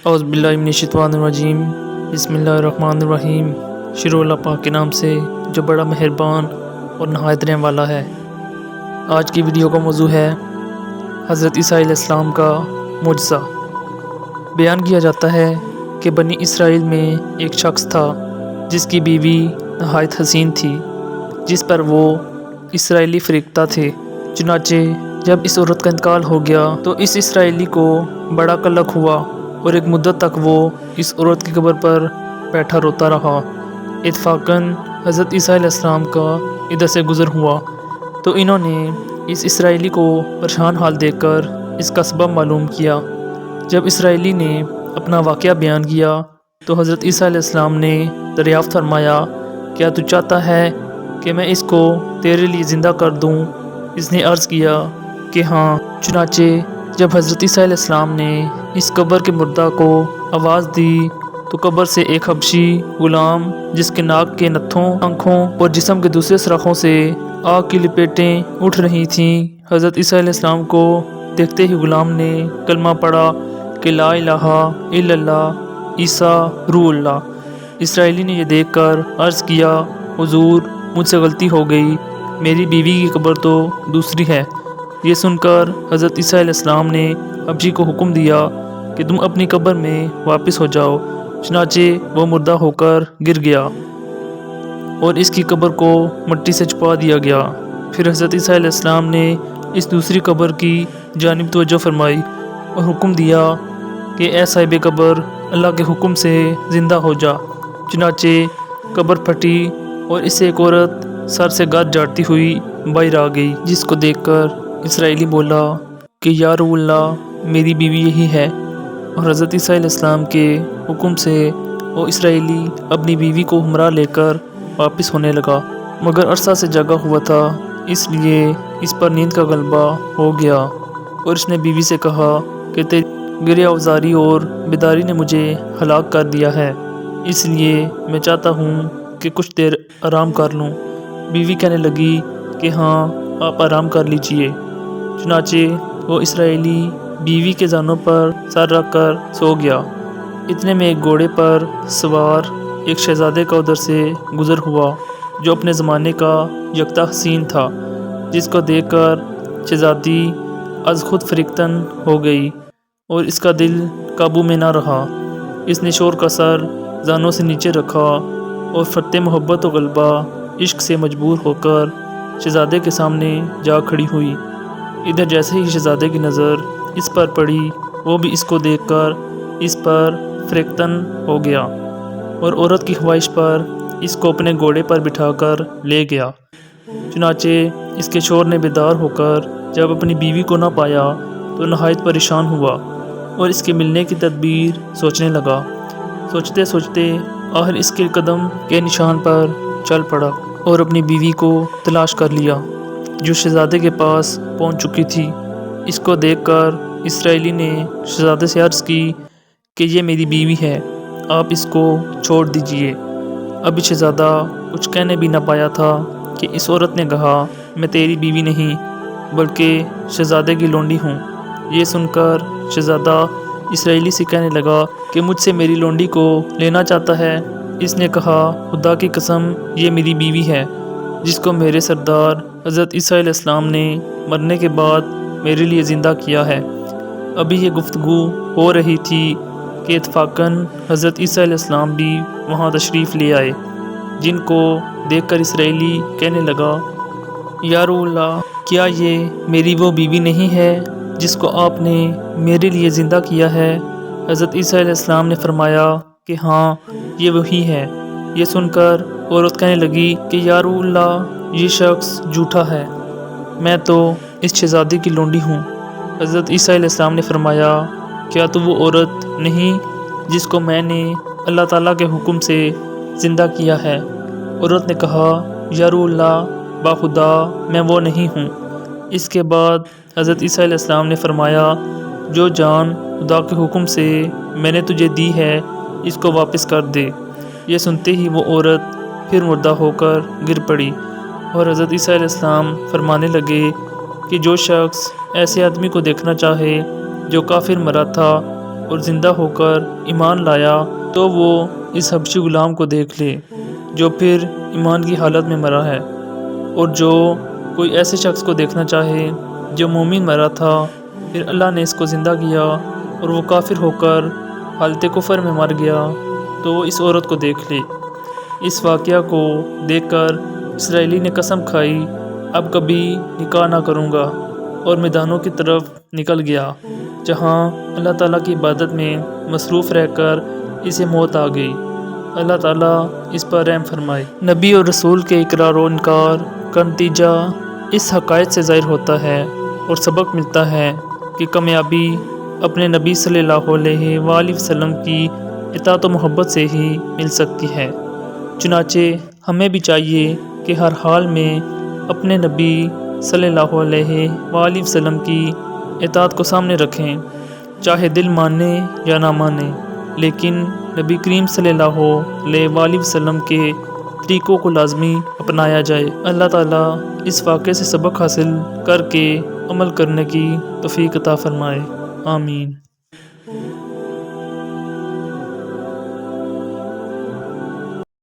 اعوذ باللہ من الشیطان الرجیم بسم اللہ الرحمن الرحیم۔ شروع اللہ پاک کے نام سے جو بڑا مہربان اور نہایت رحم والا ہے۔ آج کی ویڈیو کا موضوع ہے حضرت عیسیٰ علیہ السلام کا معجزہ۔ بیان کیا جاتا ہے کہ بنی اسرائیل میں ایک شخص تھا جس کی بیوی نہایت حسین تھی، جس پر وہ اسرائیلی فریفتہ تھے۔ چنانچہ جب اس عورت کا انتقال ہو گیا تو اس اسرائیلی کو بڑا قلق ہوا اور ایک مدت تک وہ اس عورت کی قبر پر بیٹھا روتا رہا۔ اتفاقاً حضرت عیسیٰ علیہ السلام کا ادھر سے گزر ہوا تو انہوں نے اس اسرائیلی کو پریشان حال دیکھ کر اس کا سبب معلوم کیا۔ جب اسرائیلی نے اپنا واقعہ بیان کیا تو حضرت عیسیٰ علیہ السلام نے دریافت فرمایا، کیا تو چاہتا ہے کہ میں اس کو تیرے لیے زندہ کر دوں؟ اس نے عرض کیا کہ ہاں۔ چنانچہ جب حضرت عیسیٰ علیہ السلام نے اس قبر کے مردہ کو آواز دی تو قبر سے ایک حبشی غلام، جس کے ناک کے نتھوں، آنکھوں اور جسم کے دوسرے سوراخوں سے آگ کی لپیٹیں اٹھ رہی تھیں، حضرت عیسیٰ علیہ السلام کو دیکھتے ہی غلام نے کلمہ پڑھا کہ لا الہ الا اللہ عیسیٰ روح اللہ۔ اسرائیلی نے یہ دیکھ کر عرض کیا، حضور مجھ سے غلطی ہو گئی، میری بیوی کی قبر تو دوسری ہے۔ یہ سن کر حضرت عیسیٰ علیہ السلام نے حبشی کو حکم دیا کہ تم اپنی قبر میں واپس ہو جاؤ۔ چنانچہ وہ مردہ ہو کر گر گیا اور اس کی قبر کو مٹی سے چھپا دیا گیا۔ پھر حضرت عیسیٰ علیہ السلام نے اس دوسری قبر کی جانب توجہ فرمائی اور حکم دیا کہ اے صاحب قبر، اللہ کے حکم سے زندہ ہو جا۔ چنانچہ قبر پھٹی اور اس سے ایک عورت سر سے گرد جاڑتی ہوئی باہر آ گئی، جس کو دیکھ کر اسرائیلی بولا کہ یا روح اللہ، میری بیوی یہی ہے۔ اور حضرت عیسیٰ علیہ السلام کے حکم سے وہ اسرائیلی اپنی بیوی کو ہمراہ لے کر واپس ہونے لگا، مگر عرصہ سے جگا ہوا تھا، اس لیے اس پر نیند کا غلبہ ہو گیا اور اس نے بیوی سے کہا کہ تیری گرے آوزاری اور بیداری نے مجھے ہلاک کر دیا ہے، اس لیے میں چاہتا ہوں کہ کچھ دیر آرام کر لوں۔ بیوی کہنے لگی کہ ہاں، آپ آرام کر لیجئے۔ چنانچہ وہ اسرائیلی بیوی کے زانوں پر سر رکھ کر سو گیا۔ اتنے میں ایک گھوڑے پر سوار ایک شہزادے کا ادھر سے گزر ہوا جو اپنے زمانے کا یکتا حسین تھا، جس کو دیکھ کر شہزادی از خود فریفتن ہو گئی اور اس کا دل قابو میں نہ رہا۔ اس نے شور کا سر زانوں سے نیچے رکھا اور فتح محبت و غلبہ عشق سے مجبور ہو کر شہزادے کے سامنے جا کھڑی ہوئی۔ ادھر جیسے ہی شہزادے کی نظر اس پر پڑی، وہ بھی اس کو دیکھ کر اس پر فریفتن ہو گیا اور عورت کی خواہش پر اس کو اپنے گھوڑے پر بٹھا کر لے گیا۔ چنانچہ اس کے شوہر نے بیدار ہو کر جب اپنی بیوی کو نہ پایا تو نہایت پریشان ہوا اور اس کے ملنے کی تدبیر سوچنے لگا۔ سوچتے سوچتے آخر اس کے قدم کے نشان پر چل پڑا اور اپنی بیوی کو تلاش کر لیا، جو شہزادے کے پاس پہنچ چکی تھی۔ اس کو دیکھ کر اسرائیلی نے شہزادے سے عرض کی کہ یہ میری بیوی ہے، آپ اس کو چھوڑ دیجئے۔ ابھی شہزادہ کچھ کہنے بھی نہ پایا تھا کہ اس عورت نے کہا، میں تیری بیوی نہیں بلکہ شہزادے کی لونڈی ہوں۔ یہ سن کر شہزادہ اسرائیلی سے کہنے لگا کہ مجھ سے میری لونڈی کو لینا چاہتا ہے۔ اس نے کہا، خدا کی قسم، یہ میری بیوی ہے جس کو میرے سردار حضرت عیسیٰ علیہ السلام نے مرنے کے بعد میرے لیے زندہ کیا ہے۔ ابھی یہ گفتگو ہو رہی تھی کہ اتفاقاً حضرت عیسیٰ علیہ السلام بھی وہاں تشریف لے آئے، جن کو دیکھ کر اسرائیلی کہنے لگا، یا روح اللہ، کیا یہ میری وہ بیوی نہیں ہے جس کو آپ نے میرے لیے زندہ کیا ہے؟ حضرت عیسیٰ علیہ السلام نے فرمایا کہ ہاں، یہ وہی ہے۔ یہ سن کر عورت کہنے لگی کہ یا روح اللہ، یہ شخص جھوٹا ہے، میں تو اس شہزادی کی لونڈی ہوں۔ حضرت عیسیٰ علیہ السلام نے فرمایا، کیا تو وہ عورت نہیں جس کو میں نے اللہ تعالیٰ کے حکم سے زندہ کیا ہے؟ عورت نے کہا، یا روح اللہ، باخدا میں وہ نہیں ہوں۔ اس کے بعد حضرت عیسیٰ علیہ السلام نے فرمایا، جو جان خدا کے حکم سے میں نے تجھے دی ہے، اس کو واپس کر دے۔ یہ سنتے ہی وہ عورت پھر مردہ ہو کر گر پڑی اور حضرت عیسیٰ علیہ السلام فرمانے لگے کہ جو شخص ایسے آدمی کو دیکھنا چاہے جو کافر مرا تھا اور زندہ ہو کر ایمان لایا تو وہ اس حبشی غلام کو دیکھ لے جو پھر ایمان کی حالت میں مرا ہے، اور جو کوئی ایسے شخص کو دیکھنا چاہے جو مومن مرا تھا پھر اللہ نے اس کو زندہ کیا اور وہ کافر ہو کر حالت کفر میں مر گیا تو وہ اس عورت کو دیکھ لے۔ اس واقعہ کو دیکھ کر اسرائیلی نے قسم کھائی اب کبھی نکاح نہ کروں گا، اور میدانوں کی طرف نکل گیا جہاں اللہ تعالیٰ کی عبادت میں مصروف رہ کر اسے موت آ گئی۔ اللہ تعالیٰ اس پر رحم فرمائے۔ نبی اور رسول کے اقرار و انکار کا نتیجہ اس حقائق سے ظاہر ہوتا ہے اور سبق ملتا ہے کہ کامیابی اپنے نبی صلی اللہ علیہ وآلہ وسلم کی اطاعت و محبت سے ہی مل سکتی ہے۔ چنانچہ ہمیں بھی چاہیے کہ ہر حال میں اپنے نبی صلی اللہ علیہ وآلہ وسلم کی اطاعت کو سامنے رکھیں، چاہے دل مانے یا نہ مانے، لیکن نبی کریم صلی اللہ علیہ وآلہ وسلم کے طریقوں کو لازمی اپنایا جائے۔ اللہ تعالیٰ اس واقعے سے سبق حاصل کر کے عمل کرنے کی توفیق عطا فرمائے، آمین۔